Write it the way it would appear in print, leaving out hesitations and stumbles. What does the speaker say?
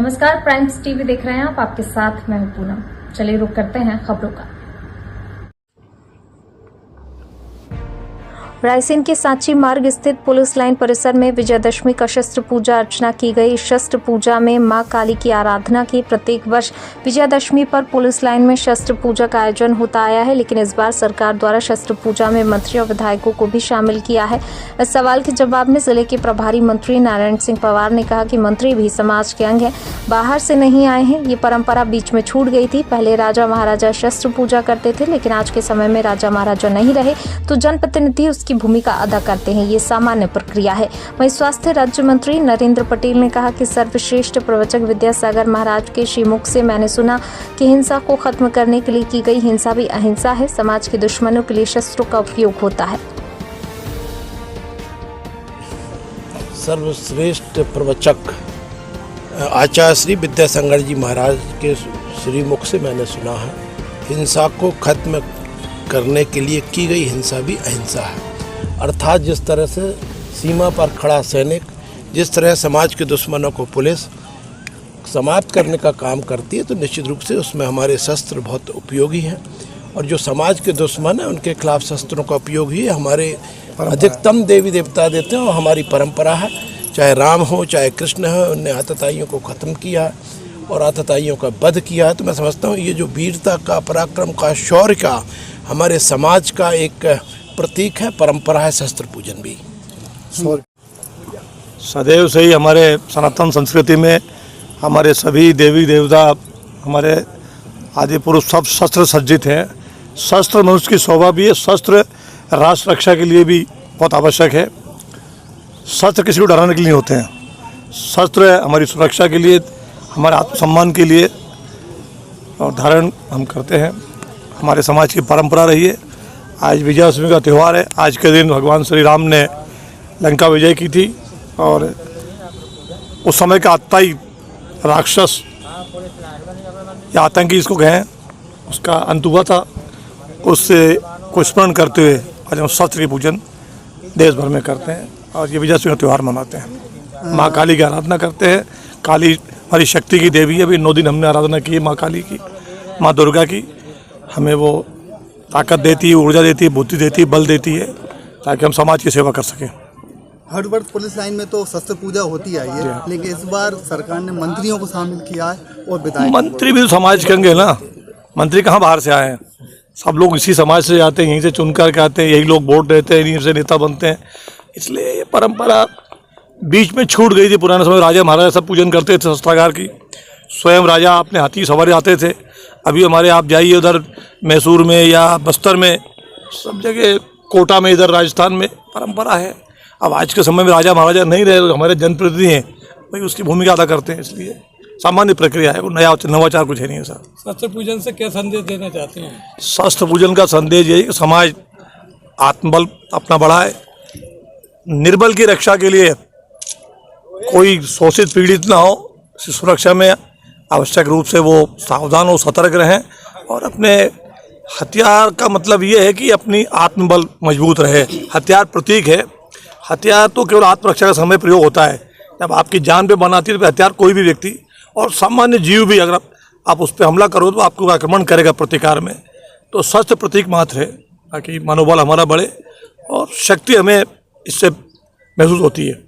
नमस्कार, primes TV देख रहे हैं आप। आपके साथ मैं हूं पूनम। चलिए रुक करते हैं खबरों का। रायसेन के सांची मार्ग स्थित पुलिस लाइन परिसर में विजयदशमी का शस्त्र पूजा अर्चना की गई। शस्त्र पूजा में मां काली की आराधना की। प्रत्येक वर्ष विजयदशमी पर पुलिस लाइन में शस्त्र पूजा का आयोजन होता आया है, लेकिन इस बार सरकार द्वारा शस्त्र पूजा में मंत्री और विधायकों को भी शामिल किया है। इस सवाल के जवाब में जिले के प्रभारी मंत्री नारायण सिंह पवार ने कहा कि मंत्री भी समाज के अंग हैं, बाहर से नहीं आए हैं। ये परंपरा बीच में छूट गई थी। पहले राजा महाराजा शस्त्र पूजा करते थे, लेकिन आज के समय में राजा महाराजा नहीं रहे तो जनप्रतिनिधि उसकी भूमिका अदा करते हैं। ये सामान्य प्रक्रिया है। वहीं स्वास्थ्य राज्य मंत्री नरेंद्र पटेल ने कहा कि सर्वश्रेष्ठ प्रवचक विद्यासागर महाराज के श्रीमुख से मैंने सुना कि हिंसा को खत्म करने के लिए की गई हिंसा भी अहिंसा है। समाज के दुश्मनों के लिए शस्त्रों का उपयोग होता है। सर्वश्रेष्ठ प्रवचक आचार्य श्री विद्यासागर जी महाराज के श्रीमुख से मैंने सुना है, हिंसा को खत्म करने के लिए की गई हिंसा भी अहिंसा है। अर्थात जिस तरह से सीमा पर खड़ा सैनिक, जिस तरह समाज के दुश्मनों को पुलिस समाप्त करने का काम करती है, तो निश्चित रूप से उसमें हमारे शस्त्र बहुत उपयोगी हैं। और जो समाज के दुश्मन हैं उनके खिलाफ शस्त्रों का उपयोग ही हमारे अधिकतम देवी देवता देते हैं और हमारी परंपरा है। चाहे राम हो चाहे कृष्ण हो, उनने आतताइयों को ख़त्म किया और आतताइयों का वध किया। तो मैं समझता हूँ ये जो वीरता का, पराक्रम का, शौर्य का हमारे समाज का एक प्रतीक है, परंपरा है शस्त्र पूजन भी। सदैव से ही हमारे सनातन संस्कृति में हमारे सभी देवी देवता, हमारे आदि पुरुष सब शस्त्र सज्जित हैं। शस्त्र मनुष्य की शोभा भी है। शस्त्र राष्ट्र रक्षा के लिए भी बहुत आवश्यक है। शस्त्र किसी को डराने के लिए नहीं होते हैं। शस्त्र हमारी सुरक्षा के लिए, हमारे आत्मसम्मान के लिए और धारण हम करते हैं। हमारे समाज की परंपरा रही है। आज विजयादशमी का त्यौहार है। आज के दिन भगवान श्री राम ने लंका विजय की थी और उस समय का आतताई राक्षस या आतंकी इसको कहें, उसका अंत हुआ था। उससे को स्मरण करते हुए आज हम शस्त्र की पूजन देश भर में करते हैं और ये विजयादशमी का त्यौहार मनाते हैं। माँ काली की आराधना करते हैं। काली हमारी शक्ति की देवी है। अभी 9 दिन हमने आराधना की है माँ काली की, माँ दुर्गा की। हमें वो ताकत देती है, ऊर्जा देती है, बुद्धि देती है, बल देती है, ताकि हम समाज की सेवा कर सकें। हर वर्ष पुलिस लाइन में तो शस्त्र पूजा होती आई है, लेकिन इस बार सरकार ने मंत्रियों को शामिल किया है और विधायक। मंत्री भी तो समाज के अंग है ना। मंत्री कहाँ बाहर से आए हैं? सब लोग इसी समाज से आते हैं, यहीं से चुन कर के आते हैं, यही लोग वोट देते हैं, यहीं से नेता बनते हैं। इसलिए ये परंपरा बीच में छूट गई थी। पुराने समय राजा महाराजा सब पूजन करते थे शस्त्रागार की। स्वयं राजा अपने हाथी सवारी आते थे। अभी हमारे आप जाइए उधर मैसूर में या बस्तर में, सब जगह, कोटा में, इधर राजस्थान में परंपरा है। अब आज के समय में राजा महाराजा नहीं रहे, हमारे जनप्रतिनिधि हैं, भाई उसकी भूमिका अदा करते हैं। इसलिए सामान्य प्रक्रिया है, वो नवाचार कुछ है नहीं है सर। शस्त्र पूजन से क्या संदेश देना चाहते हैं? शस्त्र पूजन का संदेश यही कि समाज आत्मबल अपना बढ़ाए, निर्बल की रक्षा के लिए कोई शोषित पीड़ित ना हो, सुरक्षा में आवश्यक रूप से वो सावधान हो, सतर्क रहें। और अपने हथियार का मतलब ये है कि अपनी आत्मबल मजबूत रहे। हथियार प्रतीक है। हथियार तो केवल आत्मरक्षा का समय प्रयोग होता है। जब आपकी जान पे बनाती है तो हथियार कोई भी व्यक्ति और सामान्य जीव भी, अगर आप उस पर हमला करो तो आपको आक्रमण करेगा प्रतिकार में। तो शस्त्र प्रतीक मात्र है, ताकि मनोबल हमारा बढ़े और शक्ति हमें इससे महसूस होती है।